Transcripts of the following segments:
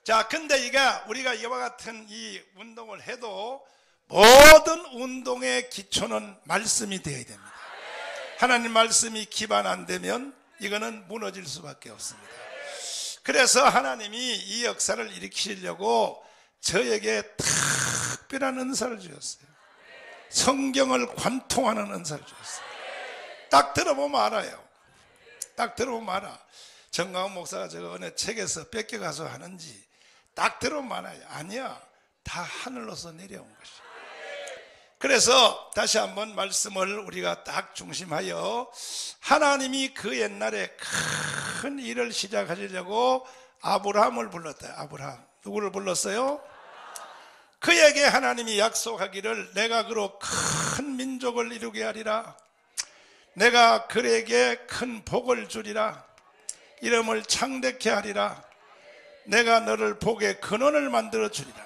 자, 근데 우리가 이와 같은 이 운동을 해도 모든 운동의 기초는 말씀이 되어야 됩니다. 하나님 말씀이 기반 안 되면 이거는 무너질 수밖에 없습니다. 그래서 하나님이 이 역사를 일으키려고 저에게 특별한 은사를 주셨어요. 성경을 관통하는 은사를 주셨어요. 딱 들어보면 알아요. 딱 들어보면 알아. 정강훈 목사가 저거 어느 책에서 뺏겨가서 하는지 딱 들어보면 알아요. 아니야, 다 하늘로서 내려온 것이에요. 그래서 다시 한번 말씀을 우리가 딱 중심하여, 하나님이 그 옛날에 큰 일을 시작하시려고 아브라함을 불렀다. 아브라함 누구를 불렀어요? 그에게 하나님이 약속하기를 내가 그로 큰 민족을 이루게 하리라. 내가 그에게 큰 복을 주리라. 이름을 창대케 하리라. 내가 너를 복의 근원을 만들어 주리라.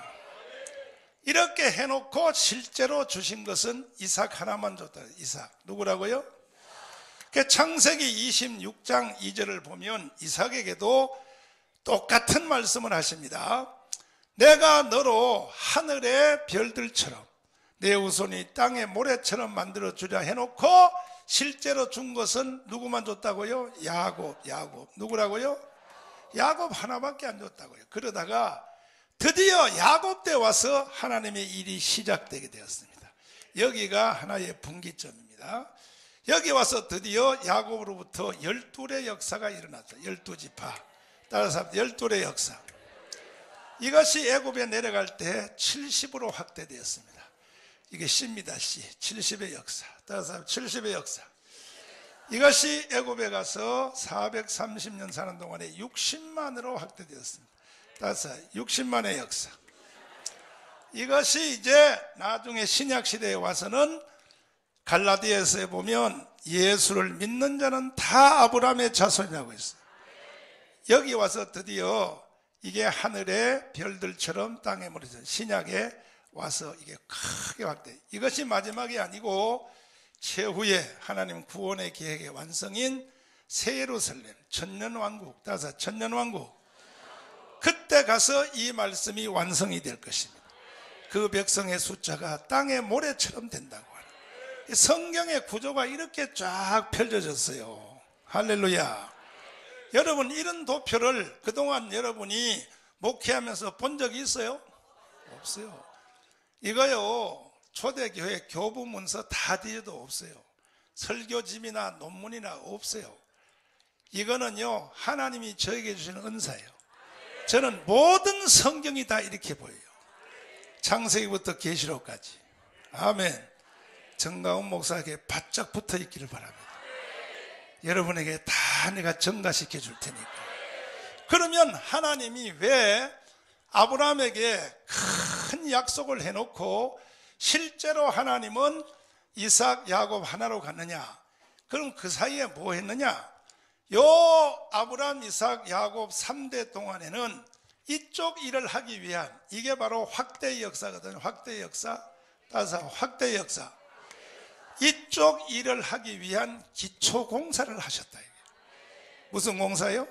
이렇게 해놓고 실제로 주신 것은 이삭 하나만 줬다. 이삭. 누구라고요? 창세기 26장 2절을 보면 이삭에게도 똑같은 말씀을 하십니다. 내가 너로 하늘의 별들처럼 내 후손이 땅의 모래처럼 만들어 주려 해놓고 실제로 준 것은 누구만 줬다고요? 야곱. 누구라고요? 야곱 하나밖에 안 줬다고요. 그러다가 드디어 야곱 때 와서 하나님의 일이 시작되게 되었습니다. 여기가 하나의 분기점입니다. 여기 와서 드디어 야곱으로부터 12의 역사가 일어났다. 12지파. 따라서 12의 역사. 이것이 애굽에 내려갈 때 70으로 확대되었습니다. 이게 C입니다. C. 70의 역사. 따라서 70의 역사. 이것이 애굽에 가서 430년 사는 동안에 60만으로 확대되었습니다. 따라서 60만의 역사. 이것이 이제 나중에 신약시대에 와서는 갈라디아서에 보면 예수를 믿는 자는 다 아브라함의 자손이라고 했어요. 여기 와서 드디어 이게 하늘의 별들처럼 땅에 무너져 신약에 와서 이게 크게 확대. 이것이 마지막이 아니고 최후에 하나님 구원의 계획의 완성인 새 예루살렘 천년왕국. 따라서 천년왕국. 그때 가서 이 말씀이 완성이 될 것입니다. 그 백성의 숫자가 땅의 모래처럼 된다고 하는 성경의 구조가 이렇게 쫙 펼쳐졌어요. 할렐루야. 여러분, 이런 도표를 그동안 여러분이 목회하면서 본 적이 있어요? 없어요. 이거요, 초대교회 교부문서 다 뒤에도 없어요. 설교집이나 논문이나 없어요. 이거는요, 하나님이 저에게 주시는 은사예요. 저는 모든 성경이 다 이렇게 보여요. 창세기부터 계시록까지. 아멘. 정강훈 목사에게 바짝 붙어 있기를 바랍니다. 여러분에게 다 내가 전가시켜 줄 테니까. 그러면 하나님이 왜 아브라함에게 큰 약속을 해놓고 실제로 하나님은 이삭, 야곱 하나로 갔느냐? 그럼 그 사이에 뭐 했느냐? 요 아브라함, 이삭, 야곱 3대 동안에는 이쪽 일을 하기 위한, 이게 바로 확대의 역사거든요. 확대의 역사. 따라서 확대의 역사. 이쪽 일을 하기 위한 기초 공사를 하셨다. 무슨 공사요?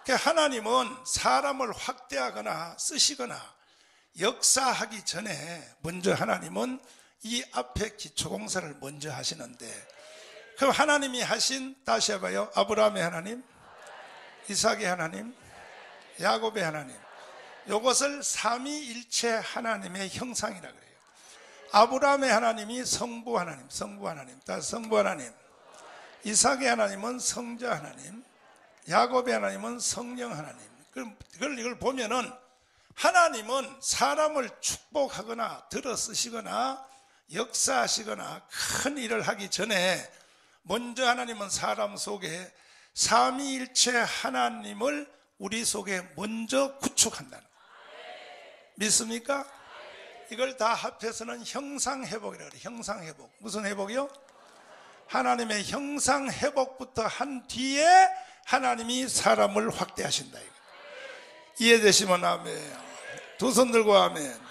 하나님은 사람을 확대하거나 쓰시거나 역사하기 전에 먼저 하나님은 이 앞에 기초 공사를 먼저 하시는데, 그럼 하나님이 하신, 다시 해봐요. 아브라함의 하나님, 이삭의 하나님, 야곱의 하나님. 이것을 삼위일체 하나님의 형상이라 그래요. 아브라함의 하나님이 성부 하나님, 성부 하나님, 성부 하나님. 이삭의 하나님은 성자 하나님, 야곱의 하나님은 성령 하나님. 이걸 보면은 하나님은 사람을 축복하거나 들어 쓰시거나 역사하시거나 큰 일을 하기 전에 먼저 하나님은 사람 속에 삼위일체 하나님을 우리 속에 먼저 구축한다는 거예요. 믿습니까? 이걸 다 합해서는 형상회복이라고 해요. 형상회복. 무슨 회복이요? 하나님의 형상회복부터 한 뒤에 하나님이 사람을 확대하신다. 이해되시면 아멘. 두 손 들고 아멘.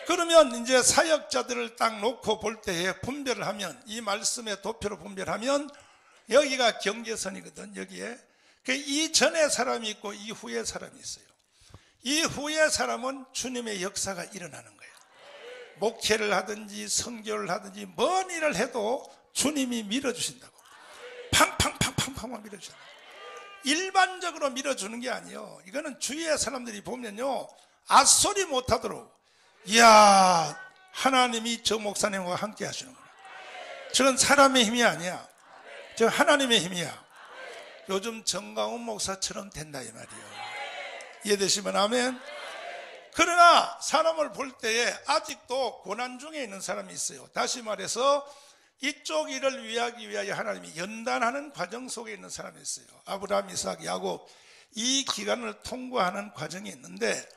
그러면 이제 사역자들을 딱 놓고 볼 때에 분별을 하면, 이 말씀의 도표로 분별하면 여기가 경계선이거든. 여기에 이 전에 사람이 있고 이후에 사람이 있어요. 이후에 사람은 주님의 역사가 일어나는 거예요. 목회를 하든지 선교를 하든지 뭔 일을 해도 주님이 밀어주신다고. 팡팡팡팡팡 밀어주신다고. 일반적으로 밀어주는 게 아니에요. 이거는 주위의 사람들이 보면요, 앗소리 못하도록, 이야, 하나님이 저 목사님과 함께 하시는구나. 저건 사람의 힘이 아니야. 저 하나님의 힘이야. 요즘 정강훈 목사처럼 된다 이 말이에요. 이해되시면 아멘. 그러나 사람을 볼 때에 아직도 고난 중에 있는 사람이 있어요. 다시 말해서 이쪽 일을 위하기 위하여 하나님이 연단하는 과정 속에 있는 사람이 있어요. 아브라함, 이삭, 야곱, 이 기간을 통과하는 과정이 있는데,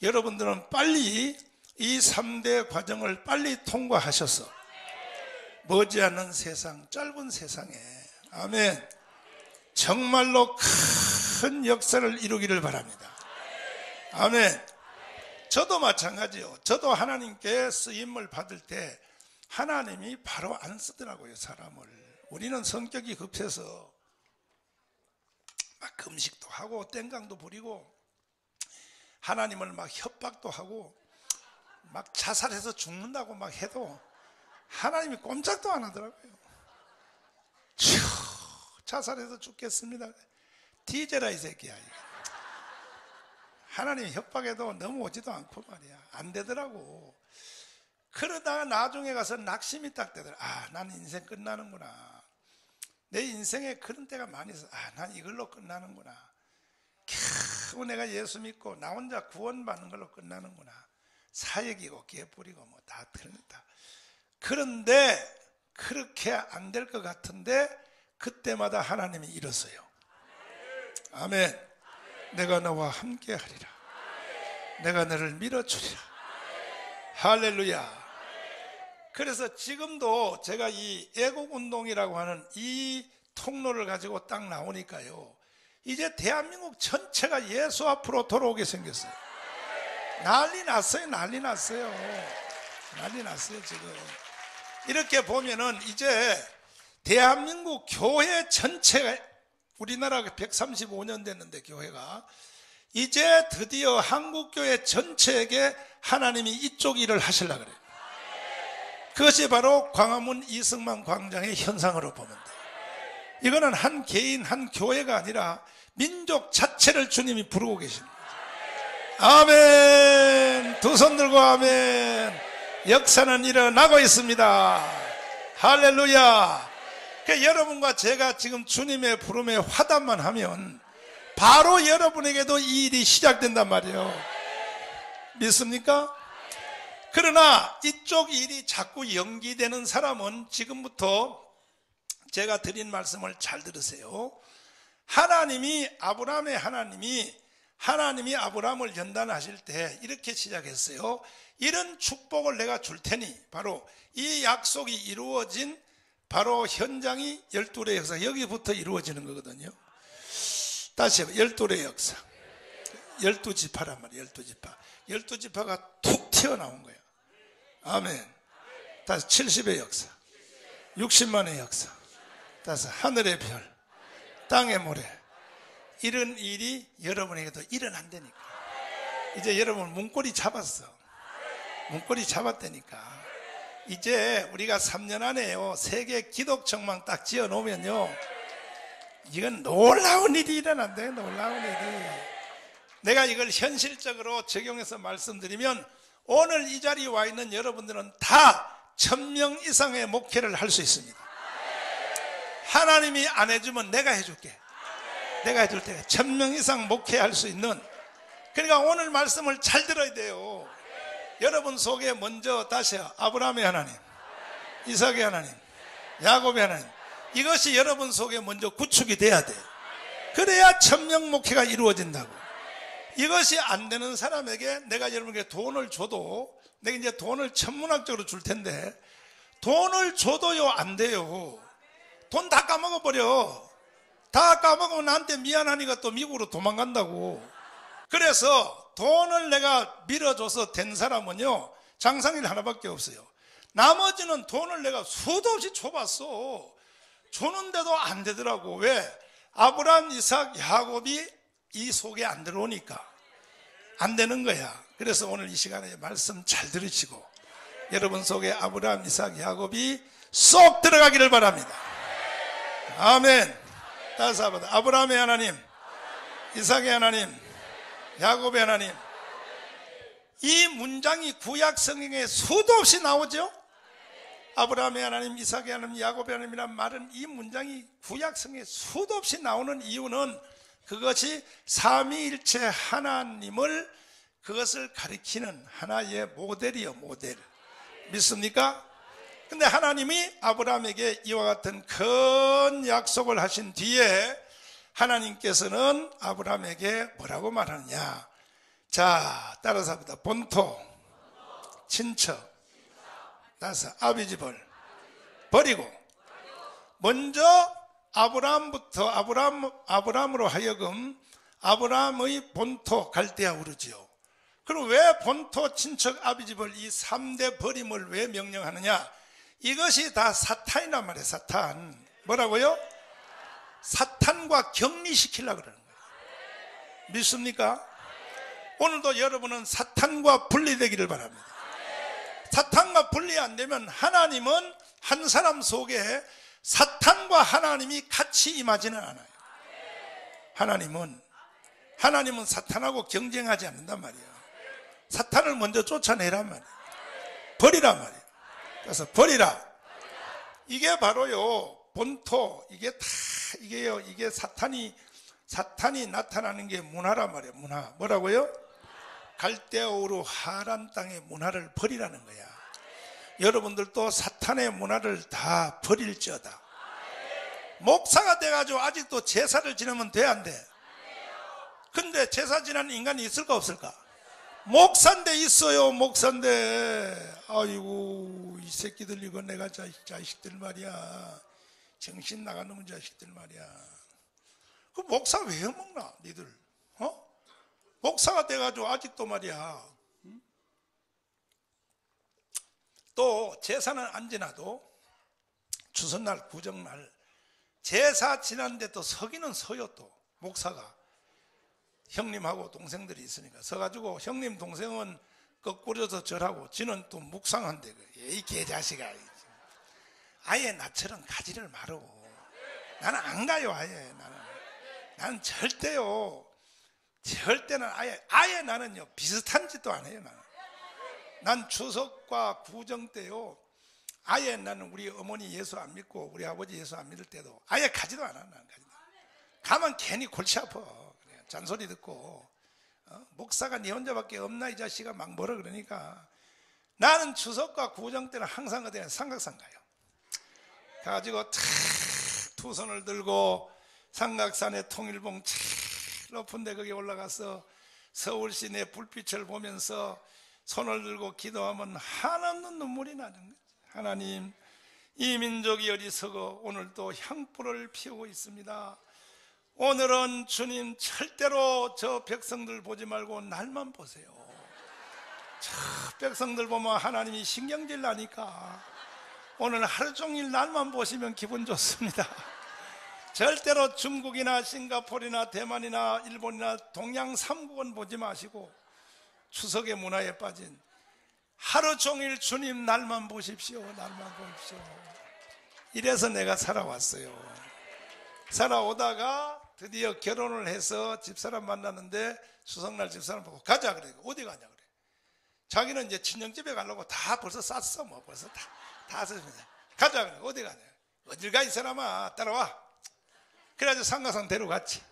여러분들은 빨리 이 3대 과정을 빨리 통과하셔서 머지않은 세상, 짧은 세상에, 아멘, 정말로 큰 역사를 이루기를 바랍니다. 아멘. 저도 마찬가지요. 저도 하나님께 쓰임을 받을 때 하나님이 바로 안 쓰더라고요, 사람을. 우리는 성격이 급해서 막 금식도 하고 땡깡도 부리고 하나님을 막 협박도 하고 막 자살해서 죽는다고 막 해도 하나님이 꼼짝도 안 하더라고요. 자살해서 죽겠습니다. 뒤져라 이 새끼야. 하나님 협박해도 넘어오지도 않고 말이야. 안 되더라고. 그러다가 나중에 가서 낙심이 딱 되더라. 아, 난 인생 끝나는구나. 내 인생에 그런 때가 많이 있어. 아, 난 이걸로 끝나는구나. 겨우 내가 예수 믿고 나 혼자 구원받는 걸로 끝나는구나. 사역이고 개뿌리고 뭐 다 틀렸다. 그런데 그렇게 안 될 것 같은데 그때마다 하나님이 이러세요. 아멘. 내가 너와 함께 하리라. 내가 너를 밀어주리라. 할렐루야. 그래서 지금도 제가 이 애국운동이라고 하는 이 통로를 가지고 딱 나오니까요, 이제 대한민국 전체가 예수 앞으로 돌아오게 생겼어요. 난리 났어요. 난리 났어요. 난리 났어요. 지금 이렇게 보면은 이제 대한민국 교회 전체가, 우리나라가 135년 됐는데 교회가, 이제 드디어 한국교회 전체에게 하나님이 이쪽 일을 하시려고 그래요. 그것이 바로 광화문 이승만 광장의 현상으로 보면 돼요. 이거는 한 개인, 한 교회가 아니라 민족 자체를 주님이 부르고 계십니다. 아멘. 두 손 들고 아멘. 역사는 일어나고 있습니다. 할렐루야. 여러분과 제가 지금 주님의 부름에 화답만 하면 바로 여러분에게도 이 일이 시작된단 말이에요. 믿습니까? 그러나 이쪽 일이 자꾸 연기되는 사람은 지금부터 제가 드린 말씀을 잘 들으세요. 하나님이 아브라함을 연단하실 때 이렇게 시작했어요. 이런 축복을 내가 줄 테니, 바로 이 약속이 이루어진 바로 현장이 열둘의 역사, 여기부터 이루어지는 거거든요. 다시 해봐. 열둘의 역사. 12지파란 말이에요. 12지파. 12지파가 툭 튀어나온 거예요. 아멘. 다시 70의 역사. 60만의 역사. 다시 하늘의 별, 땅의 모래. 이런 일이 여러분에게도 일어난다니까. 이제 여러분 문고리 잡았어. 문고리 잡았다니까. 이제 우리가 3년 안에요, 세계 기독청망 딱 지어 놓으면요, 이건 놀라운 일이 일어난대요. 놀라운 일이. 내가 이걸 현실적으로 적용해서 말씀드리면 오늘 이 자리에 와 있는 여러분들은 다 1000명 이상의 목회를 할 수 있습니다. 하나님이 안 해주면 내가 해줄게. 내가 해줄 때 1000명 이상 목회할 수 있는, 그러니까 오늘 말씀을 잘 들어야 돼요. 여러분 속에 먼저 다시 아브라함의 하나님, 이삭의 하나님, 야곱의 하나님, 이것이 여러분 속에 먼저 구축이 돼야 돼요. 그래야 1000명 목회가 이루어진다고. 이것이 안 되는 사람에게 내가 여러분에게 돈을 줘도, 내가 이제 돈을 천문학적으로 줄 텐데, 돈을 줘도요 안 돼요. 돈 다 까먹어버려. 다 까먹으면 나한테 미안하니까 또 미국으로 도망간다고. 그래서 돈을 내가 밀어줘서 된 사람은요, 장상일 하나밖에 없어요. 나머지는 돈을 내가 수도 없이 줘봤어. 주는데도 안 되더라고. 왜? 아브라함, 이삭, 야곱이 이 속에 안 들어오니까. 안 되는 거야. 그래서 오늘 이 시간에 말씀 잘 들으시고 여러분 속에 아브라함, 이삭, 야곱이 쏙 들어가기를 바랍니다. 아멘. 다시 한번 아브라함의 하나님, 이삭의 하나님, 야곱의 하나님. 이 문장이 구약 성경에 수도 없이 나오죠. 아브라함의 하나님, 이삭의 하나님, 야곱의 하나님이란 말은 이 문장이 구약 성경에 수도 없이 나오는 이유는 그것이 삼위일체 하나님을 그것을 가리키는 하나의 모델이요, 모델. 믿습니까? 근데 하나님이 아브라함에게 이와 같은 큰 약속을 하신 뒤에 하나님께서는 아브라함에게 뭐라고 말하느냐? 자, 따라서 합니다. 본토, 친척, 나서 아비집을 버리고 먼저 아브라함부터 아브라함으로 하여금 아브라함의 본토 갈대아 우르지요. 그럼 왜 본토, 친척, 아비집을 이 3대 버림을 왜 명령하느냐? 이것이 다 사탄이란 말이에요. 사탄. 뭐라고요? 사탄과 격리시키려고 그러는 거예요. 믿습니까? 오늘도 여러분은 사탄과 분리되기를 바랍니다. 사탄과 분리 안 되면 하나님은 한 사람 속에 사탄과 하나님이 같이 임하지는 않아요. 하나님은 사탄하고 경쟁하지 않는단 말이에요. 사탄을 먼저 쫓아내란 말이에요. 버리란 말이에요. 그래서 버리라. 이게 바로요, 본토, 이게 다, 이게요, 이게 사탄이 나타나는 게 문화란 말이에요. 문화. 뭐라고요? 갈대아우르 하란 땅의 문화를 버리라는 거야. 여러분들도 사탄의 문화를 다 버릴지어다. 목사가 돼가지고 아직도 제사를 지내면 돼, 안 돼? 근데 제사 지내는 인간이 있을까, 없을까? 목사인데 있어요, 목사인데. 아이고, 이 새끼들, 이거 내가 자식들 말이야. 정신 나가는 자식들 말이야. 그 목사 왜 먹나, 니들? 목사가 돼가지고 아직도 말이야. 또 제사는 안 지나도 추석날, 구정날 제사 지났는데 또 서기는 서요. 또 목사가 형님하고 동생들이 있으니까 서가지고 형님 동생은 거꾸로서 절하고 지는 또 묵상한대. 이 개자식아, 아예 나처럼 가지를 말어. 나는 안 가요. 아예 나는 절대는 아예 나는요 비슷한 짓도 안 해요. 난 추석과 구정 때요 아예 나는 우리 어머니 예수 안 믿고 우리 아버지 예수 안 믿을 때도 아예 가지도 않아. 나는 가면 괜히 골치 아파. 그냥 잔소리 듣고 목사가 네 혼자밖에 없나 이 자식아 막 뭐라 그러니까 나는 추석과 구정 때는 항상 어디나 삼각산 가요. 가가지고 탁 두 손을 들고 삼각산의 통일봉 탁 높은데 거기 올라가서 서울 시내 불빛을 보면서 손을 들고 기도하면 한없는 눈물이 나는 거죠. 하나님, 이 민족이 어리석어 오늘도 향불을 피우고 있습니다. 오늘은 주님 절대로 저 백성들 보지 말고 날만 보세요. 저 백성들 보면 하나님이 신경질 나니까 오늘 하루 종일 날만 보시면 기분 좋습니다. 절대로 중국이나 싱가포르나 대만이나 일본이나 동양 3국은 보지 마시고 추석의 문화에 빠진 하루 종일 주님 날만 보십시오. 날만 보십시오. 이래서 내가 살아왔어요. 살아오다가 드디어 결혼을 해서 집사람 만났는데 추석날 집사람 보고 가자 그래. 어디 가냐 그래. 자기는 이제 친정집에 가려고 다 벌써 쌌어. 뭐 벌써 다 썼습니다. 가자 그래. 어디 가냐. 어딜 가 이 사람아. 따라와. 그래가지고 상가산 데려갔지.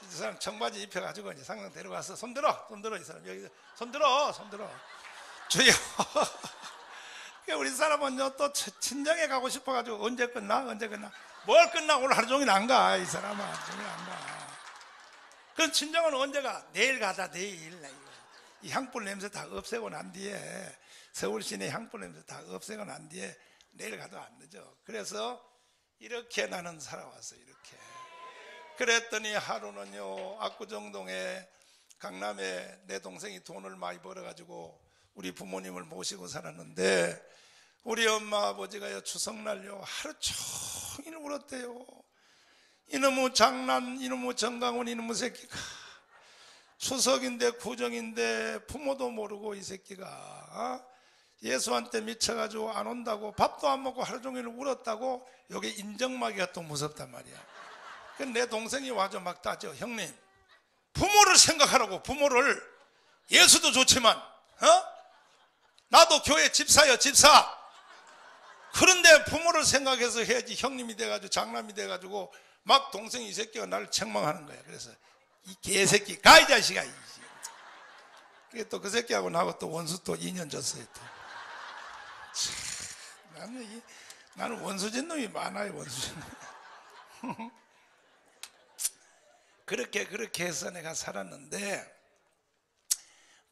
이 사람 청바지 입혀가지고 이제 상가산 데려가서 손들어 이 사람. 여기 손들어 주여. 우리 사람은 또 친정에 가고 싶어가지고 언제 끝나? 뭘 끝나? 오늘 하루 종일 안 가. 이 사람아 하루 종일 안 가. 그럼 친정은 언제 가? 내일 가자. 내일. 이 향불 냄새 다 없애고 난 뒤에 서울 시내 향불 냄새 다 없애고 난 뒤에 내일 가도 안 늦어. 그래서 이렇게 나는 살아왔어. 이렇게. 그랬더니 하루는요 압구정동에 강남에 내 동생이 돈을 많이 벌어가지고 우리 부모님을 모시고 살았는데 우리 엄마 아버지가요 추석날요 하루 종일 울었대요. 이놈의 장난, 이놈의 정강훈, 이놈의 새끼가 추석인데 구정인데 부모도 모르고 이 새끼가 예수한테 미쳐가지고 안 온다고 밥도 안 먹고 하루 종일 울었다고. 여기 인정마귀가 또 무섭단 말이야. 내 동생이 와서 막 따져. 형님, 부모를 생각하라고. 부모를. 예수도 좋지만 나도 교회 집사요, 집사. 그런데 부모를 생각해서 해야지. 형님이 돼가지고 장남이 돼가지고 막 동생이 이 새끼가 나를 책망하는 거야. 그래서 이 개새끼 가 이 자식아. 그게 또 그 새끼하고 나하고 또 원수 또 2년 졌어요. 또. 나는 원수진 놈이 많아요. 원수진 놈. 그렇게 해서 내가 살았는데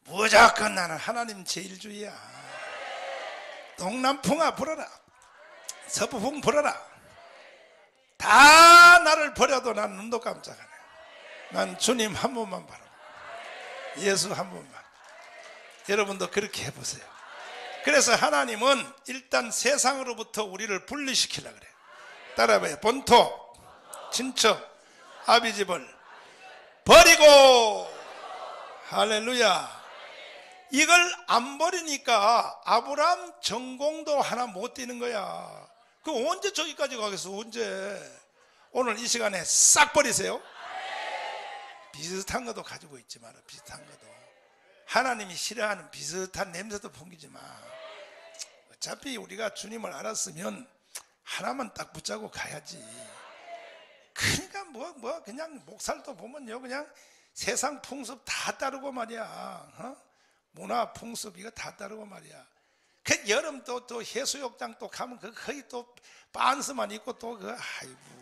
무조건 나는 하나님 제일주의야. 동남풍아 불어라, 서부풍 불어라. 다 나를 버려도 난 눈도 깜짝 안 해. 난 주님 한 분만 바라봐. 예수 한 분만. 여러분도 그렇게 해보세요. 그래서 하나님은 일단 세상으로부터 우리를 분리시키려고 그래. 따라해봐요. 본토, 친척, 아비집을 버리고. 할렐루야. 이걸 안 버리니까 아브라함 전공도 하나 못 뛰는 거야. 그 언제 저기까지 가겠어? 언제? 오늘 이 시간에 싹 버리세요. 비슷한 것도 가지고 있지 마라. 비슷한 것도. 하나님이 싫어하는 비슷한 냄새도 풍기지 마. 어차피 우리가 주님을 알았으면 하나만 딱 붙잡고 가야지. 그러니까 뭐 그냥 목살도 보면요, 그냥 세상 풍습 다 따르고 말이야. 문화 풍습 이거 다 따르고 말이야. 그 여름 또 해수욕장 또 가면 거기 또 반스만 입고 또 아이고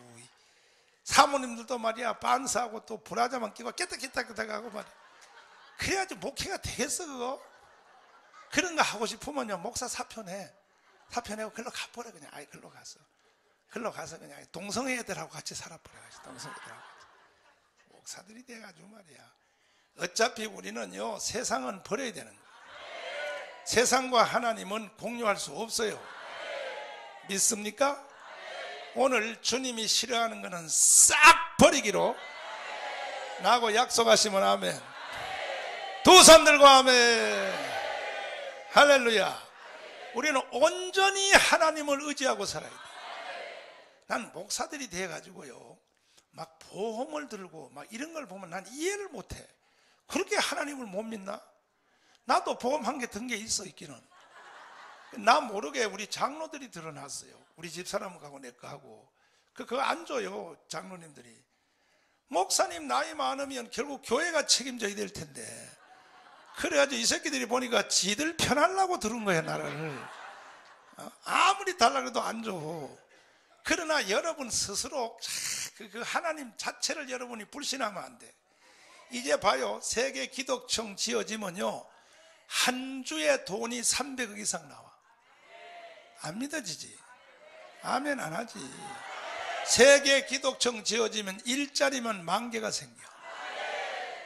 사모님들도 말이야 반스하고 또 브라자만 끼고 깨딱깨딱 하고 말이야. 그래야지 목회가 되겠어 그거. 그런 거 하고 싶으면요 목사 사표내고 글로 가버려 그냥. 아이 글로 가서 그냥 동성애 애들하고 같이 살아버려. 동성애 애들하고 같이. 목사들이 돼가지고 말이야. 어차피 우리는요 세상은 버려야 되는 거예요. 세상과 하나님은 공유할 수 없어요. 믿습니까? 오늘 주님이 싫어하는 것은 싹 버리기로 나하고 약속하시면 아멘. 두 손 들고 아멘. 할렐루야. 우리는 온전히 하나님을 의지하고 살아야 돼. 난 목사들이 돼가지고요 막 보험을 들고 막 이런 걸 보면 난 이해를 못해. 그렇게 하나님을 못 믿나? 나도 보험 한 개 든 게 있어 있기는. 나 모르게 우리 장로들이 드러났어요. 우리 집사람하고 내 거 하고. 그거 안 줘요 장로님들이. 목사님 나이 많으면 결국 교회가 책임져야 될 텐데. 그래가지고 이 새끼들이 보니까 지들 편하려고 들은 거야 나를. 아무리 달라 그래도 안 줘. 그러나 여러분 스스로 그 하나님 자체를 여러분이 불신하면 안 돼. 이제 봐요. 세계 기독청 지어지면요 한 주에 돈이 300억 이상 나와. 안 믿어지지? 아멘 안 하지. 세계 기독청 지어지면 일자리면 10,000개가 생겨.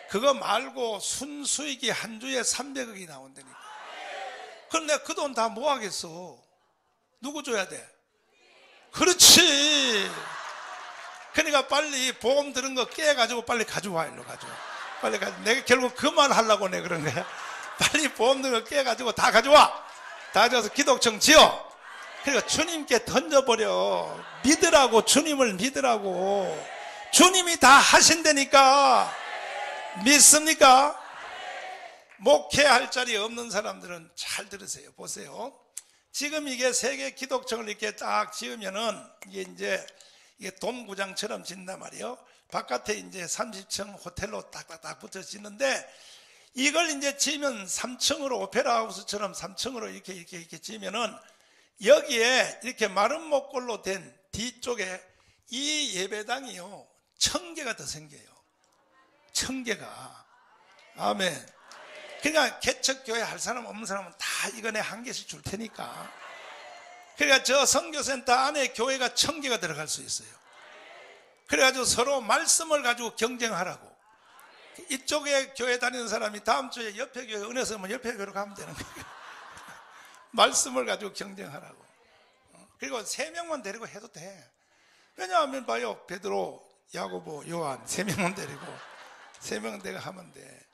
그거 말고 순수익이 한 주에 300억이 나온다니까. 그럼 내가 그 돈 다 뭐 하겠어? 누구 줘야 돼? 그렇지. 그러니까 빨리 보험 들은 거 깨가지고 빨리 가져와. 일로 가져와. 빨리 가져와. 내가 결국 그 말 하려고 내 그런 거야. 빨리 보험 들은 거 깨가지고 다 가져와. 다 가져와서 기독청 지어. 그러니까 주님께 던져버려. 믿으라고. 주님을 믿으라고. 주님이 다 하신다니까. 믿습니까? 목회할 자리 없는 사람들은 잘 들으세요. 보세요. 지금 이게 세계 기독청을 이렇게 딱 지으면은 이게 돔구장처럼 짓는단 말이에요. 바깥에 이제 30층 호텔로 딱딱딱 붙어 짓는데 이걸 이제 지으면 3층으로 오페라 하우스처럼 3층으로 이렇게 지으면은 여기에 이렇게 마른 목골로 된 뒤쪽에 이 예배당이요 1,000개가 더 생겨요. 1,000개가. 아멘. 그러니까 개척교회 할 사람 없는 사람은 다 이거네 한 개씩 줄 테니까. 그러니까 저 선교센터 안에 교회가 1,000개가 들어갈 수 있어요. 그래가지고 서로 말씀을 가지고 경쟁하라고. 이쪽에 교회 다니는 사람이 다음 주에 옆에 교회 은혜 서면 옆에 교회로 가면 되는 거예요. 말씀을 가지고 경쟁하라고. 그리고 3명만 데리고 해도 돼. 왜냐하면 봐요 베드로, 야고보, 요한 3명만 데리고 3명 내가 하면 돼.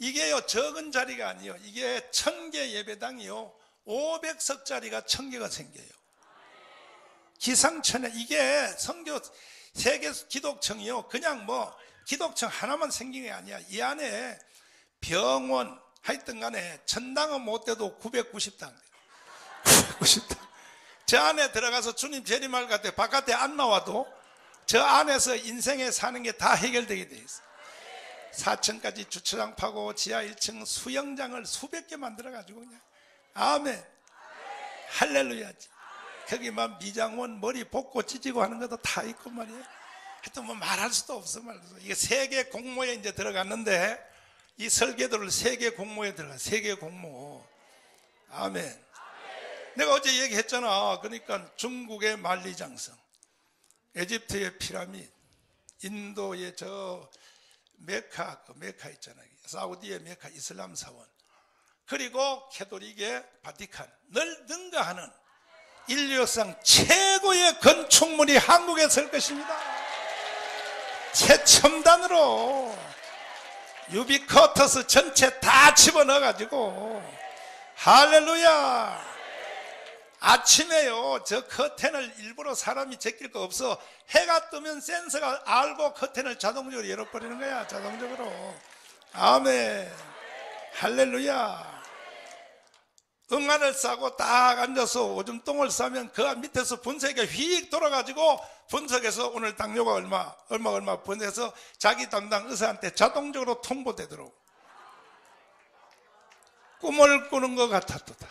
이게요 적은 자리가 아니에요. 이게 1000개 예배당이요 500석짜리가 1000개가 생겨요. 기상천외. 이게 선교 세계 기독청이요 그냥 뭐 기독청 하나만 생긴 게 아니야. 이 안에 병원 하여튼 간에 천당은 못 돼도 990당 990당 저 안에 들어가서 주님 재림할 때 바깥에 안 나와도 저 안에서 인생에 사는 게 다 해결되게 돼 있어. 4층까지 주차장 파고 지하 1층 수영장을 수백 개 만들어 가지고 그냥 아멘 할렐루야지. 거기 막 미장원 머리 볶고 찢고 하는 것도 다 있고 말이야. 하여튼 뭐 말할 수도 없어 말이야. 이게 세계 공모에 이제 들어갔는데 이 설계도를 세계 공모에 들어가. 세계 공모. 아멘. 내가 어제 얘기했잖아. 그러니까 중국의 만리장성, 에집트의 피라미드, 인도의 저 메카, 그 메카 있잖아요. 사우디의 메카 이슬람 사원, 그리고 캐톨릭의 바티칸, 늘 능가하는 인류 역사상 최고의 건축물이 한국에 설 것입니다. 최첨단으로 유비쿼터스 전체 다 집어넣어가지고 할렐루야. 아침에요 저 커튼을 일부러 사람이 제낄 거 없어. 해가 뜨면 센서가 알고 커튼을 자동적으로 열어버리는 거야. 자동적으로. 아멘 할렐루야. 응아를 싸고 딱 앉아서 오줌똥을 싸면 그 밑에서 분쇄기가 휙 돌아가지고 분석해서 오늘 당뇨가 얼마 분해서 자기 담당 의사한테 자동적으로 통보되도록 꿈을 꾸는 것 같았도다.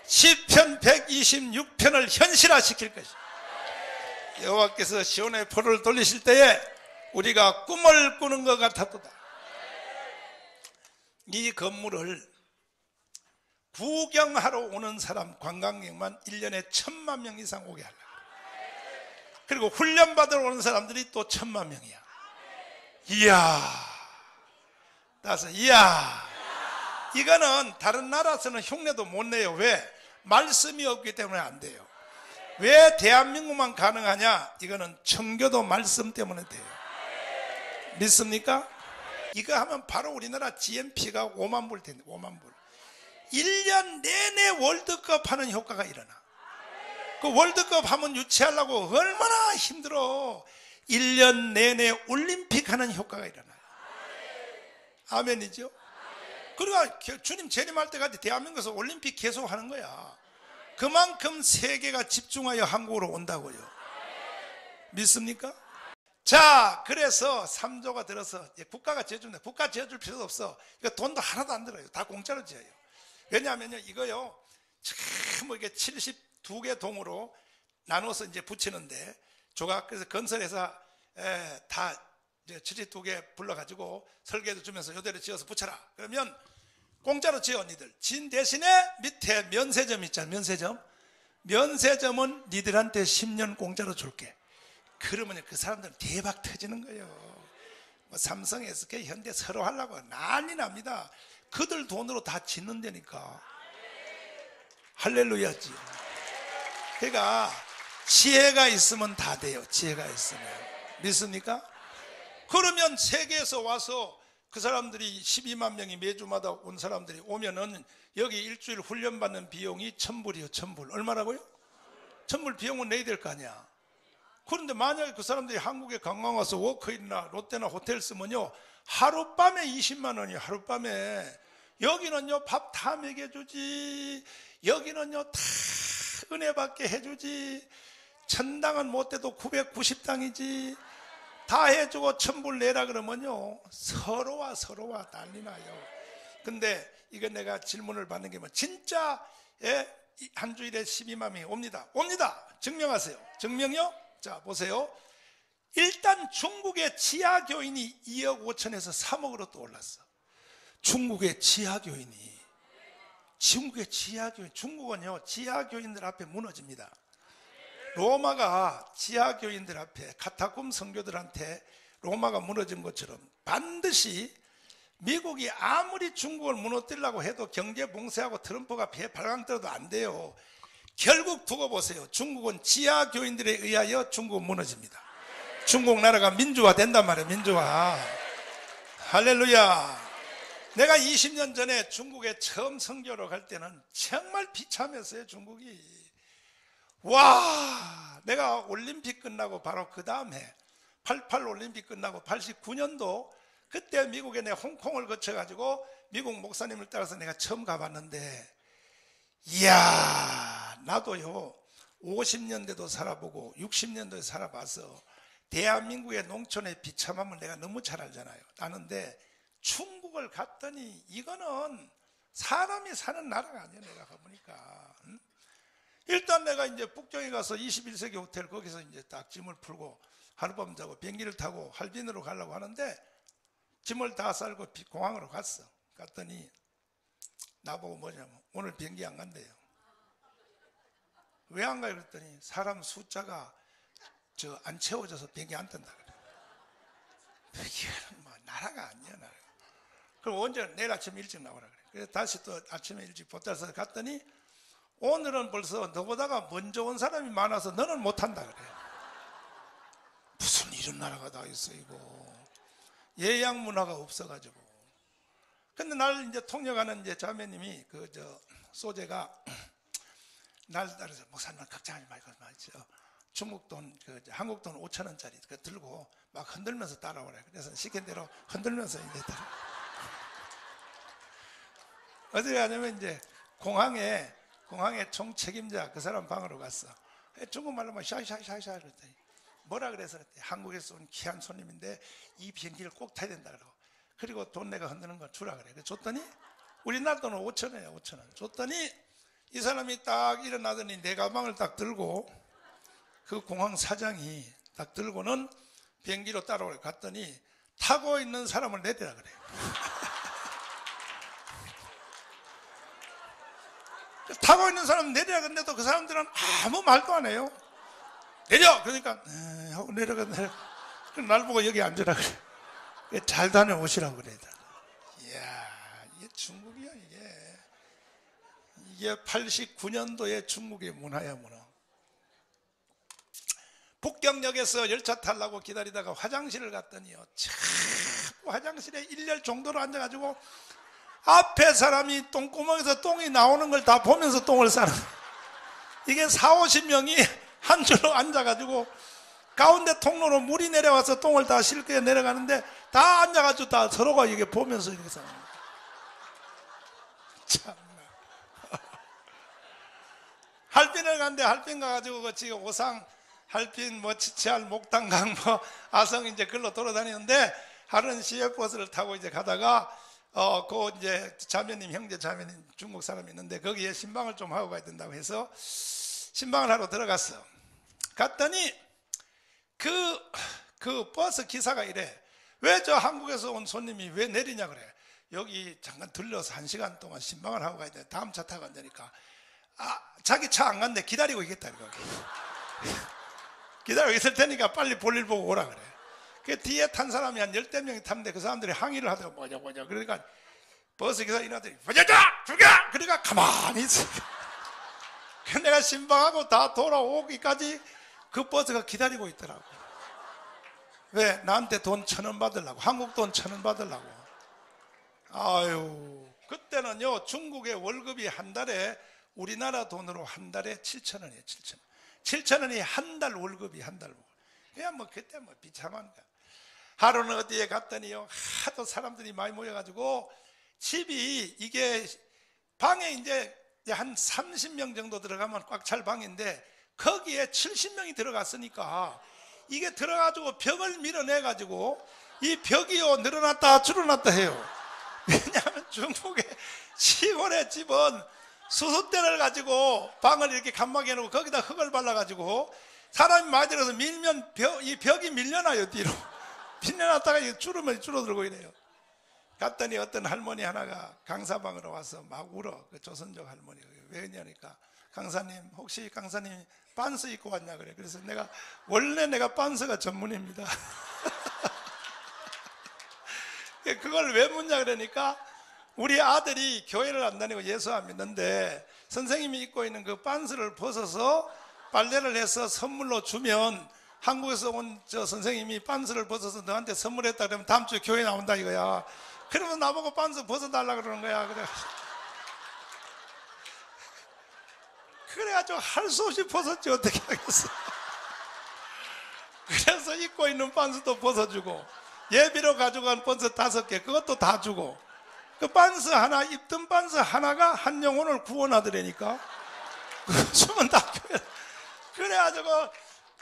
시편 126편을 현실화시킬 것이다. 여호와께서 시온의 포를 돌리실 때에 우리가 꿈을 꾸는 것 같았도다. 이 건물을 구경하러 오는 사람 관광객만 1년에 1000만 명 이상 오게 하려고. 그리고 훈련받으러 오는 사람들이 또 1000만 명이야. 이야 이거는 다른 나라에서는 흉내도 못 내요. 왜? 말씀이 없기 때문에 안 돼요. 왜 대한민국만 가능하냐? 이거는 청교도 말씀 때문에 돼요. 믿습니까? 이거 하면 바로 우리나라 GNP가 5만 불 텐데 5만 불. 1년 내내 월드컵 하는 효과가 일어나. 그 월드컵 하면 유치하려고 얼마나 힘들어. 1년 내내 올림픽 하는 효과가 일어나요. 아멘이죠? 그러니까 주님 재림할 때까지 대한민국에서 올림픽 계속 하는 거야. 그만큼 세계가 집중하여 한국으로 온다고요. 믿습니까? 자, 그래서 3조가 들어서 국가가 지어준다. 국가 지어줄 필요도 없어. 이거 돈도 하나도 안 들어요. 다 공짜로 지어요. 왜냐하면요, 이거요, 뭐 이게 72개 동으로 나눠서 이제 붙이는데, 조각, 그래서 건설회사 다 72개 불러가지고 설계도 주면서 요대로 지어서 붙여라. 그러면 공짜로 지어, 니들. 진 대신에 밑에 면세점 있잖아, 면세점. 면세점은 니들한테 10년 공짜로 줄게. 그러면 그 사람들은 대박 터지는 거예요. 뭐 삼성, SK, 현대 서로 하려고 난리 납니다. 그들 돈으로 다 짓는다니까. 할렐루야지. 그러니까 지혜가 있으면 다 돼요. 지혜가 있으면. 믿습니까? 그러면 세계에서 와서 그 사람들이 12만 명이 매주마다 온 사람들이 오면은 여기 일주일 훈련받는 비용이 1000불이요. 1000불. 얼마라고요? 1000불 비용은 내야 될 거 아니야. 그런데 만약에 그 사람들이 한국에 관광 와서 워크인이나 롯데나 호텔 쓰면요, 하룻밤에 20만 원이에요. 하룻밤에. 여기는요, 밥 다 먹여주지. 여기는요, 다 은혜 받게 해주지. 천당은 못 돼도 990당이지. 다 해주고 1000불 내라 그러면요, 서로와 난리 나요. 근데 이거 내가 질문을 받는 게 뭐, 진짜 한 주일에 12만 명이 옵니다. 증명하세요. 증명요? 자, 보세요. 일단 중국의 지하교인이 2억 5천에서 3억으로 또 올랐어. 중국의 지하교인이. 중국은요, 지하교인들 앞에 무너집니다. 로마가 지하교인들 앞에, 카타콤 성교들한테 로마가 무너진 것처럼 반드시 미국이 아무리 중국을 무너뜨리려고 해도 경제 봉쇄하고 트럼프가 배 발광 떨어도 안 돼요. 결국 두고 보세요. 중국은 지하교인들에 의하여 중국은 무너집니다. 중국 나라가 민주화 된단 말이에요. 민주화. 할렐루야. 내가 20년 전에 중국에 처음 선교로 갈 때는 정말 비참했어요. 중국이. 와, 내가 올림픽 끝나고 바로 그 다음에 88 올림픽 끝나고 89년도 그때 미국에 내가 홍콩을 거쳐가지고 미국 목사님을 따라서 내가 처음 가봤는데, 이야, 나도요 50년대도 살아보고 60년대도 살아봐서 대한민국의 농촌의 비참함을 내가 너무 잘 알잖아요. 아는데 중국을 갔더니 이거는 사람이 사는 나라가 아니야. 내가 가보니까 일단 내가 이제 북경에 가서 21세기 호텔 거기서 이제 딱 짐을 풀고 하룻밤 자고 비행기를 타고 할빈으로 가려고 하는데 짐을 다 쌀고 공항으로 갔어. 갔더니 나보고 뭐냐면 오늘 비행기 안 간대요. 왜 안 가요? 그랬더니 사람 숫자가 안 채워져서 비행기 안 뜬다 그래. 이거는 뭐 나라가 아니야, 나라. 그럼 언제 내일 아침 일찍 나오라 그래. 그래서 다시 또 아침에 일찍 보따서 갔더니 오늘은 벌써 너보다가 먼저 온 사람이 많아서 너는 못한다 그래. 무슨 이런 나라가 다 있어 이거. 예약 문화가 없어가지고. 근데 날 이제 통역하는 이제 자매님이 소재가 날 따라서 목사님 걱정하지 말고 말이죠. 중국 돈, 한국 돈 5,000원짜리 들고 막 흔들면서 따라오래. 그래서 시킨 대로 흔들면서 이제 따라. 어디 가냐면 이제 공항에 총 책임자 그 사람 방으로 갔어. 중국말로 막 샤샤샤샤 그랬더니 뭐라 그래서 그랬더니 한국에서 온 귀한 손님인데 이 비행기를 꼭 타야 된다 그러고, 그리고 돈 내가 흔드는 거 주라 그래. 그래서 줬더니 우리나라 돈은 5,000원이야 5,000원. 줬더니 이 사람이 딱 일어나더니 내 가방을 딱 들고 그 공항 사장이 딱 들고는 비행기로 따라오래. 갔더니 타고 있는 사람을 내리라 그래. 타고 있는 사람 내리라 그랬는데도 그 사람들은 아무 말도 안 해요. 내려! 그러니까 하고 내려가. 날 보고 여기 앉으라 그래. 잘 다녀오시라고 그래. 이야, 이게 중국이야 이게 89년도에 중국의 문화야 문화. 북경역에서 열차 타려고 기다리다가 화장실을 갔더니요, 자꾸 화장실에 1년 정도로 앉아가지고 앞에 사람이 똥구멍에서 똥이 나오는 걸 다 보면서 똥을 싸는, 이게 40~50명이 한 줄로 앉아가지고 가운데 통로로 물이 내려와서 똥을 다 싣고 내려가는데 다 앉아가지고 다 서로가 이게 보면서 이렇게 싸는 거야. 참나. 할빈을 갔는데 할빈 가가지고 그 지금 오상 할빈 뭐 치치알 목단강 뭐 아성 이제 글로 돌아다니는데 하루는 CF버스를 타고 이제 가다가 그 이제 자매님, 형제 자매님 중국 사람이 있는데 거기에 신방을 좀 하고 가야 된다고 해서 신방을 하러 들어갔어. 갔더니 그 버스 기사가 이래. 왜 저 한국에서 온 손님이 왜 내리냐 그래. 여기 잠깐 들려서 1시간 동안 신방을 하고 가야 돼. 다음 차 타고 간다니까. 자기 차 안 간대. 기다리고 있겠다. 기다리고 있을 테니까 빨리 볼일 보고 오라 그래. 그 뒤에 탄 사람이 한 10~20명이 탔는데 그 사람들이 항의를 하더라고. 뭐냐. 그러니까 버스 기사 이나들이 뭐냐 죽여! 그러니까 가만히 있어. 내가 신방하고 다 돌아오기까지 그 버스가 기다리고 있더라고. 왜? 나한테 돈 1,000원 받으려고. 한국 돈 1,000원 받으려고. 아유, 그때는요 중국의 월급이 한 달에 우리나라 돈으로 한 달에 7,000원이에요. 7,000원. 7,000원이 한 달 월급이 한 달 월급. 그냥 뭐 그때 뭐 비참한 거야. 하루는 어디에 갔더니요 하도 사람들이 많이 모여가지고 집이 이게 방에 이제 한 30명 정도 들어가면 꽉 찰 방인데 거기에 70명이 들어갔으니까 이게 들어가지고 벽을 밀어내가지고 이 벽이요 늘어났다 줄어났다 해요. 왜냐하면 중국의 시골의 집은 수수대를 가지고 방을 이렇게 간막해 놓고 거기다 흙을 발라가지고 사람이 많이 들어서 밀면 이 벽이 밀려나요. 뒤로 밀려났다가 줄어들고 이래요. 갔더니 어떤 할머니 하나가 강사방으로 와서 막 울어. 그 조선족 할머니가. 왜 그러냐니까 강사님 혹시 강사님 반스 입고 왔냐 그래. 그래서 원래 내가 반스가 전문입니다. 그걸 왜 묻냐 그러니까 우리 아들이 교회를 안 다니고 예수 안 믿는데 선생님이 입고 있는 그 반스를 벗어서 빨래를 해서 선물로 주면 한국에서 온 저 선생님이 반스를 벗어서 너한테 선물했다 그러면 다음 주에 교회 나온다 이거야. 그러면 나보고 반스 벗어달라 그러는 거야. 그래가지고 할 수 없이 벗었지, 어떻게 하겠어. 그래서 입고 있는 반스도 벗어주고, 예비로 가져간 반스 5개, 그것도 다 주고, 그 반스 하나, 입던 반스 하나가 한 영혼을 구원하더라니까. 주면 다 교회. 그래가지고,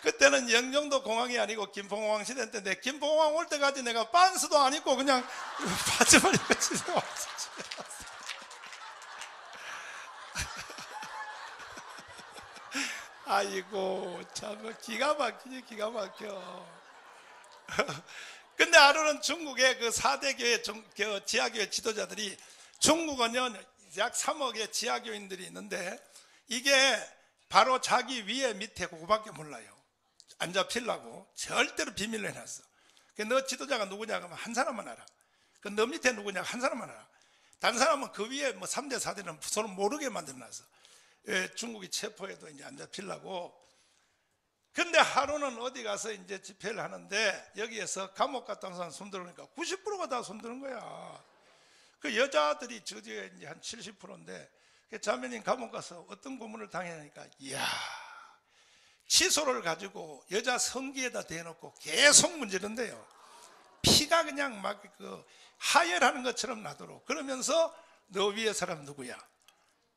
그때는 영종도 공항이 아니고 김포공항 시대 때인데, 김포공항 올 때까지 내가 반스도 안 입고 그냥 바지만 입고 집에 왔어. 아이고, 참, 기가 막히지, 기가 막혀. 근데 하루는 중국의 그 4대 교회, 지하교회 지도자들이, 중국은요, 약 3억의 지하교인들이 있는데, 이게 바로 자기 위에 밑에 그거밖에 몰라요. 안 잡히려고 절대로 비밀로 해놨어. 너 지도자가 누구냐 그러면 한 사람만 알아. 너 밑에 누구냐 한 사람만 알아. 다른 사람은 그 위에 뭐 3대 4대는 서로 모르게 만들어놨어. 중국이 체포해도 이제 안 잡히려고. 근데 하루는 어디 가서 이제 집회를 하는데, 여기에서 감옥 갔다 온 사람 손들으니까 90%가 다 손드는 거야. 그 여자들이 저지에 이제 한 70%인데, 자매님 감옥 가서 어떤 고문을 당하니까, 이야, 칫솔을 가지고 여자 성기에다 대놓고 계속 문지른대요. 피가 그냥 막 그 하혈하는 것처럼 나도록. 그러면서 너 위에 사람 누구야?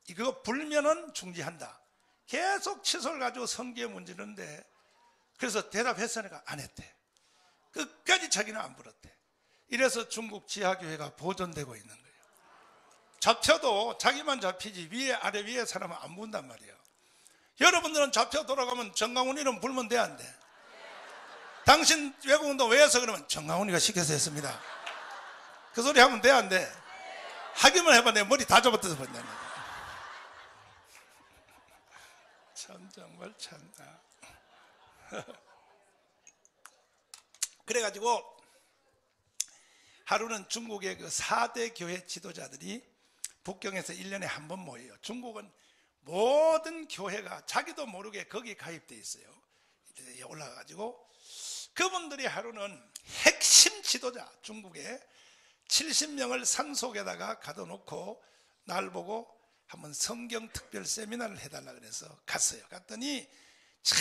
이거 불면은 중지한다. 계속 칫솔 가지고 성기에 문지르는데, 그래서 대답했으니까 안 했대. 끝까지 자기는 안 불었대. 이래서 중국 지하교회가 보존되고 있는 거예요. 잡혀도 자기만 잡히지 위에 아래 위에 사람은 안 문단 말이에요. 여러분들은 잡혀 돌아가면 정강훈 이름 불면 돼, 안 돼? 당신 외국운동 왜 해서 그러면 정강훈이가 시켜서 했습니다. 그 소리 하면 돼, 안 돼? 하기만 해봐. 내 머리 다 접어뜯어 버린다. 참, 정말 참나. 그래가지고 하루는 중국의 그 4대 교회 지도자들이 북경에서 1년에 한 번 모여요. 중국은 모든 교회가 자기도 모르게 거기 가입돼 있어요. 올라가가지고 그분들이 하루는 핵심 지도자, 중국의 70명을 산속에다가 가둬놓고 날 보고 한번 성경 특별 세미나를 해달라 그래서 갔어요. 갔더니 참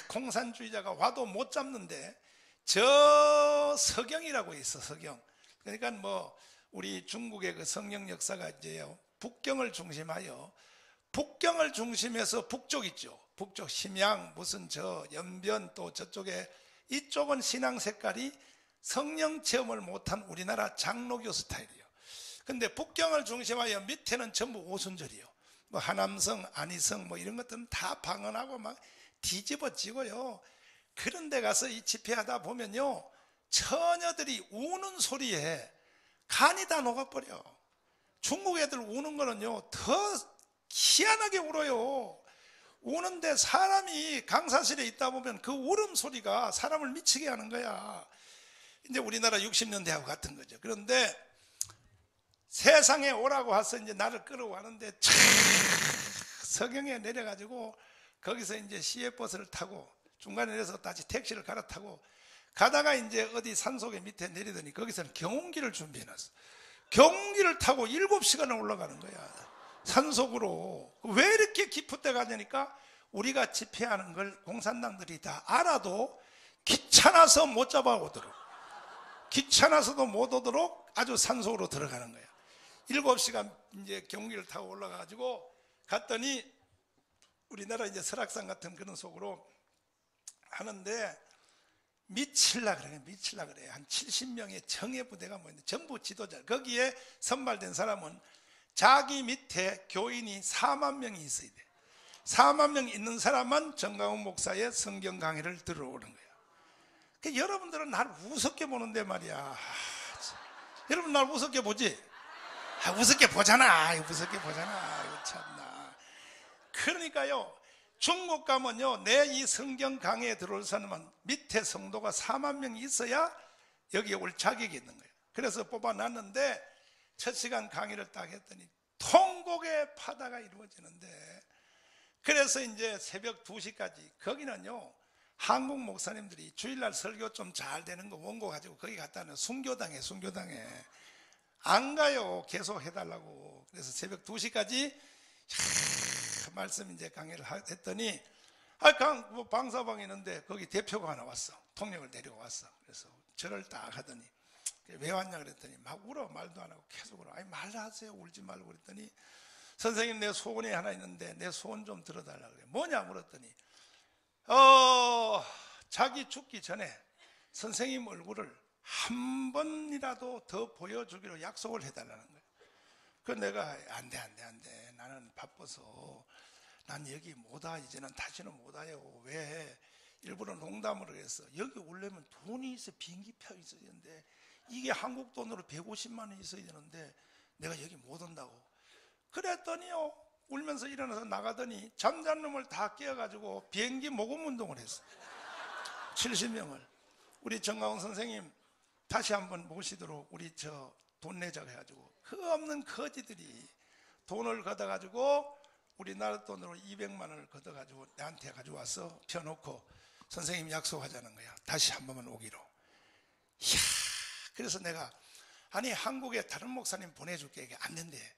공산주의자가 와도 못 잡는데, 저 서경이라고 있어, 서경. 그러니까 뭐 우리 중국의 그 성경 역사가 이제요, 북경을 중심하여, 북경을 중심해서 북쪽 있죠. 북쪽 심양 무슨 저 연변 또 저쪽에, 이쪽은 신앙 색깔이 성령 체험을 못한 우리나라 장로교 스타일이에요. 근데 북경을 중심하여 밑에는 전부 오순절이요. 뭐 하남성, 안희성 뭐 이런 것들은 다 방언하고 막 뒤집어지고요. 그런 데 가서 이 집회하다 보면요, 처녀들이 우는 소리에 간이 다 녹아버려. 중국 애들 우는 거는요, 더 희한하게 울어요. 우는데 사람이 강사실에 있다 보면 그 울음소리가 사람을 미치게 하는 거야. 이제 우리나라 60년대하고 같은 거죠. 그런데 세상에 오라고 해서 이제 나를 끌어가는데 서경에 내려가지고 거기서 이제 시외버스를 타고 중간에 내려서 다시 택시를 갈아타고 가다가 이제 어디 산속에 밑에 내리더니 거기서는 경운기를 준비해놨어. 경운기를 타고 7시간을 올라가는 거야, 산속으로. 왜 이렇게 깊은 데 가냐니까 우리가 집회하는 걸 공산당들이 다 알아도 귀찮아서 못 잡아오도록, 귀찮아서도 못 오도록 아주 산속으로 들어가는 거야. 7시간 이제 경운기를 타고 올라가가지고 갔더니 우리나라 이제 설악산 같은 그런 속으로 하는데 미칠라 그래. 한 70명의 정예부대가 모였는데 전부 지도자. 거기에 선발된 사람은 자기 밑에 교인이 4만 명이 있어야 돼. 4만 명 있는 사람만 정강훈 목사의 성경 강의를 들어오는 거야. 그러니까 여러분들은 날 우습게 보는데 말이야. 여러분 날 우습게 보지? 우습게 보잖아. 우습게 보잖아. 이거 참나. 그러니까요, 중국 가면요, 내 이 성경 강의에 들어올 사람은 밑에 성도가 4만 명이 있어야 여기에 올 자격이 있는 거예요. 그래서 뽑아놨는데 첫 시간 강의를 딱 했더니 통곡의 파다가 이루어지는데, 그래서 이제 새벽 2시까지 거기는요, 한국 목사님들이 주일날 설교 좀 잘 되는 거 원고 가지고 거기 갔다는 순교당에 안 가요. 계속 해달라고. 그래서 새벽 2시까지 말씀 이제 강의를 했더니 뭐 방사방이 있는데 거기 대표가 하나 왔어. 통역을 데리고 왔어. 그래서 절을 딱 하더니 왜 왔냐 그랬더니 막 울어. 말도 안 하고 계속 울어. 아니 말하세요. 울지 말고 그랬더니 선생님 내 소원이 하나 있는데 내 소원 좀 들어달라 그래. 뭐냐 물었더니 자기 죽기 전에 선생님 얼굴을 한 번이라도 더 보여주기로 약속을 해달라는 거예요. 그 내가 안 돼. 나는 바빠서 난 여기 못 와. 이제는 다시는 못 와요. 왜? 일부러 농담으로 해서 여기 오려면 돈이 있어. 비행기표 있어야 되는데 이게 한국 돈으로 150만 원 있어야 되는데 내가 여기 못 온다고. 그랬더니요 울면서 일어나서 나가더니 잠자는 놈을 다 깨워가지고 비행기 모금 운동을 했어. 70명을. 우리 정강훈 선생님 다시 한번 모시도록 우리 돈 내자고 해가지고 그 없는 거지들이 돈을 걷어가지고 우리나라 돈으로 200만 원을 걷어가지고 나한테 가져와서 펴놓고 선생님 약속하자는 거야. 다시 한 번만 오기로. 이야, 그래서 내가 아니 한국에 다른 목사님 보내줄게. 이게 안 된대.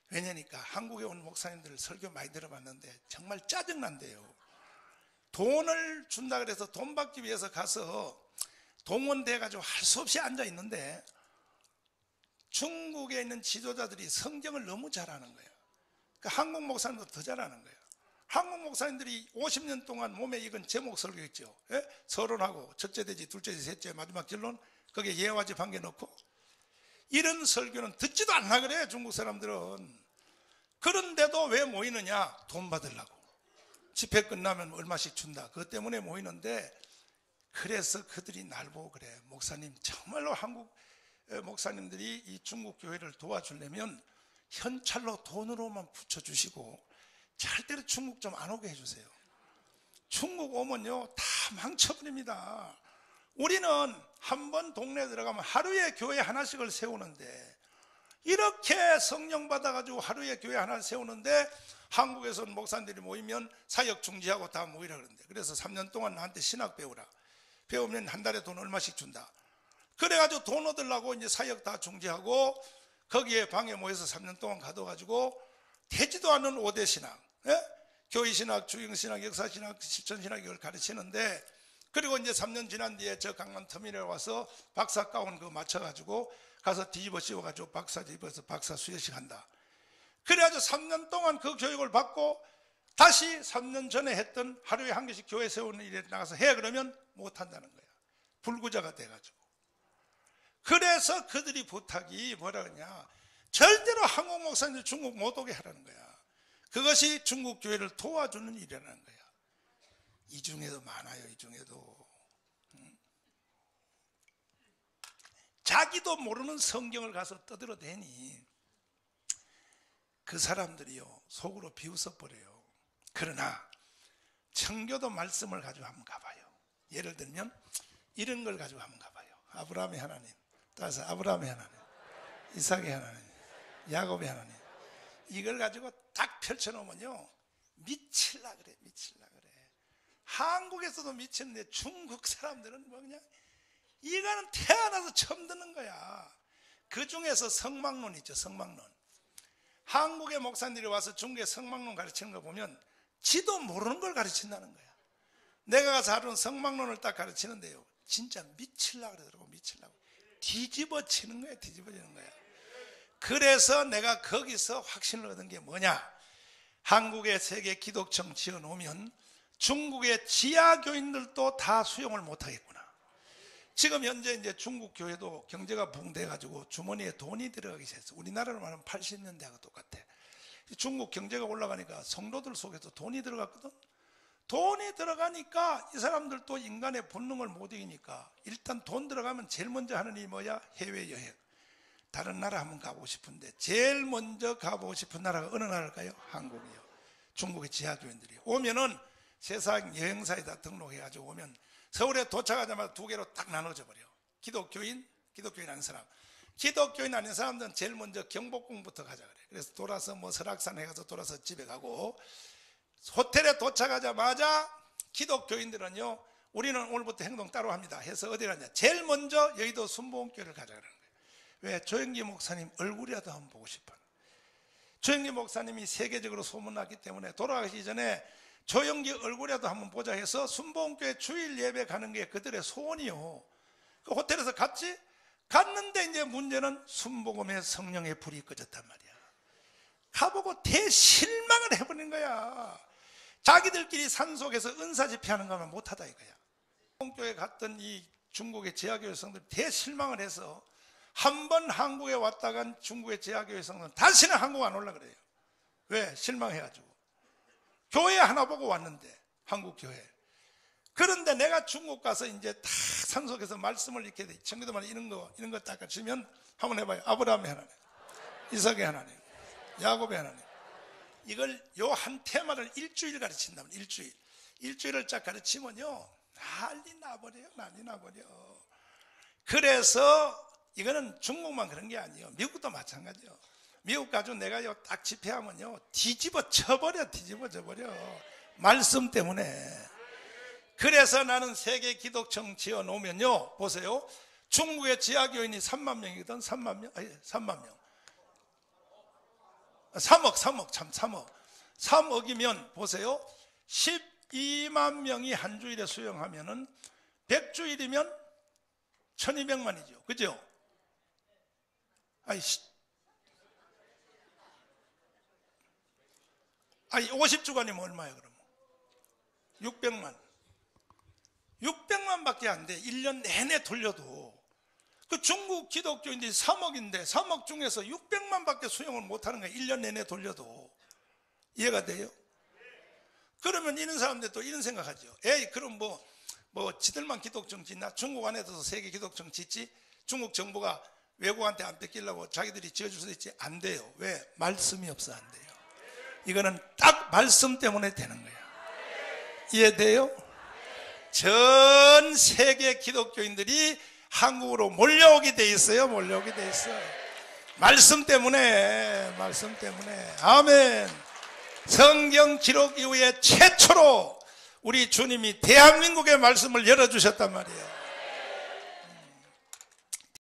왜냐니까 한국에 온 목사님들 설교 많이 들어봤는데 정말 짜증난대요. 돈을 준다 그래서 돈 받기 위해서 가서 동원돼가지고 할 수 없이 앉아 있는데 중국에 있는 지도자들이 성경을 너무 잘하는 거예요. 그러니까 한국 목사님도 더 잘하는 거예요. 한국 목사님들이 50년 동안 몸에 익은 제목 설교했죠. 예? 서론하고 첫째 돼지, 둘째 돼지, 셋째 마지막 결론 거기에 예화집 한 개 넣고 이런 설교는 듣지도 않나 그래 중국 사람들은. 그런데도 왜 모이느냐? 돈 받으려고. 집회 끝나면 얼마씩 준다. 그것 때문에 모이는데 그래서 그들이 날 보고 그래. 목사님 정말로 한국 목사님들이 이 중국 교회를 도와주려면 현찰로 돈으로만 붙여주시고 절대로 중국 좀 안 오게 해주세요. 중국 오면요 다 망쳐버립니다. 우리는 한번 동네에 들어가면 하루에 교회 하나씩을 세우는데 이렇게 성령 받아가지고 하루에 교회 하나를 세우는데 한국에서는 목사님들이 모이면 사역 중지하고 다 모이라 그러는데 그래서 3년 동안 나한테 신학 배우라. 배우면 한 달에 돈 얼마씩 준다. 그래가지고 돈 얻으려고 이제 사역 다 중지하고 거기에 방에 모여서 3년 동안 가둬가지고 되지도 않는 5대 신학, 예? 교회신학, 주영신학, 역사신학, 실천신학 이걸 가르치는데 그리고 이제 3년 지난 뒤에 저 강남 터미널에 와서 박사 가운 그거 맞춰가지고 가서 뒤집어 씌워가지고 박사 집어서 박사 수여식 한다. 그래가지고 3년 동안 그 교육을 받고 다시 3년 전에 했던 하루에 한 개씩 교회 세우는 일에 나가서 해 그러면 못한다는 거야. 불구자가 돼가지고. 그래서 그들이 부탁이 뭐라 그러냐, 절대로 한국 목사님들 중국 못 오게 하라는 거야. 그것이 중국 교회를 도와주는 일이라는 거야. 이 중에도 많아요. 이 중에도 자기도 모르는 성경을 가서 떠들어대니 그 사람들이요 속으로 비웃어버려요. 그러나 청교도 말씀을 가지고 한번 가봐요. 예를 들면 이런 걸 가지고 한번 가봐요. 아브라함의 하나님, 따라서 아브라함의 하나님, 이삭의 하나님, 야곱의 하나님, 이걸 가지고 딱 펼쳐놓으면요 미칠라 그래. 한국에서도 미치는데 중국 사람들은 뭐 그냥 이거는 태어나서 처음 듣는 거야. 그 중에서 성막론 있죠. 성막론. 한국의 목사님들이 와서 중국의 성막론 가르치는 거 보면 지도 모르는 걸 가르친다는 거야. 내가 가서 하루는 성막론을 딱 가르치는데요 진짜 미칠라 그러더라고. 미칠라고 뒤집어치는 거야. 뒤집어지는 거야. 그래서 내가 거기서 확신을 얻은 게 뭐냐, 한국의 세계 기독청 지어놓으면 중국의 지하교인들도 다 수용을 못하겠구나. 지금 현재 이제 중국 교회도 경제가 붕대가지고 주머니에 돈이 들어가기 시작했어. 우리나라로 말하면 80년대하고 똑같아. 중국 경제가 올라가니까 성도들 속에서 돈이 들어갔거든. 돈이 들어가니까 이 사람들도 인간의 본능을 못 이기니까 일단 돈 들어가면 제일 먼저 하는 일이 뭐야? 해외여행. 다른 나라 한번 가보고 싶은데 제일 먼저 가보고 싶은 나라가 어느 나라일까요? 한국이요. 중국의 지하교인들이 오면은 세상 여행사에다 등록해가지고 오면 서울에 도착하자마자 두 개로 딱 나눠져 버려. 기독교인 아닌 사람. 기독교인 아닌 사람들은 제일 먼저 경복궁부터 가자 그래. 그래서 돌아서 뭐 설악산 해가서 돌아서 집에 가고, 호텔에 도착하자마자 기독교인들은요 우리는 오늘부터 행동 따로 합니다 해서 어디 가냐, 제일 먼저 여의도 순복음교회를 가자 그러는 거예요. 왜? 조영기 목사님 얼굴이라도 한번 보고 싶어요. 조영기 목사님이 세계적으로 소문났기 때문에 돌아가시기 전에 조영기 얼굴이라도 한번 보자 해서 순복음교회 주일 예배 가는 게 그들의 소원이요. 그 호텔에서 갔지? 갔는데 이제 문제는 순복음의 성령의 불이 꺼졌단 말이야. 가보고 대실망을 해버린 거야. 자기들끼리 산속에서 은사 집회하는 거면 못하다 이거야. 순복음교회 갔던 이 중국의 지하교회 성들이 대실망을 해서 한 번 한국에 왔다 간 중국의 지하교회 성들은 다시는 한국 안 올라 그래요. 왜? 실망해가지고. 교회 하나 보고 왔는데, 한국 교회. 그런데 내가 중국 가서 이제 다 산속에서 말씀을 이렇게 청교도만 이런 거 딱 주면 한번 해봐요. 아브라함의 하나님, 이삭의 하나님, 야곱의 하나님. 이걸 요 한 테마를 일주일 가르친다면 일주일을 쫙 가르치면요 난리 나버려. 그래서 이거는 중국만 그런 게 아니에요. 미국도 마찬가지요. 미국 가지고 내가 딱 집회하면요 뒤집어 져버려. 말씀 때문에. 그래서 나는 세계 기독청 지어 놓으면요 보세요. 중국의 지하교인이 3만 명이거든. 3만 명. 3억. 3억이면 보세요. 12만 명이 한 주일에 수용하면은 100주일이면 1200만이죠. 그죠? 50주간이면 얼마예요, 그러면? 600만 밖에 안 돼. 1년 내내 돌려도. 그 중국 기독교인들이 3억인데 3억 중에서 600만 밖에 수용을 못하는 거야. 1년 내내 돌려도. 이해가 돼요? 그러면 이런 사람들 또 이런 생각하죠. 에이, 그럼 뭐 지들만 기독청 짓나? 중국 안에서 세계 기독청 짓지? 중국 정부가 외국한테 안 뺏기려고 자기들이 지어줄 수 있지? 안 돼요. 왜? 말씀이 없어 안 돼요. 이거는 딱 말씀 때문에 되는 거야. 이해돼요? 전 세계 기독교인들이 한국으로 몰려오게 돼 있어요. 말씀 때문에. 아멘. 성경 기록 이후에 최초로 우리 주님이 대한민국의 말씀을 열어주셨단 말이에요.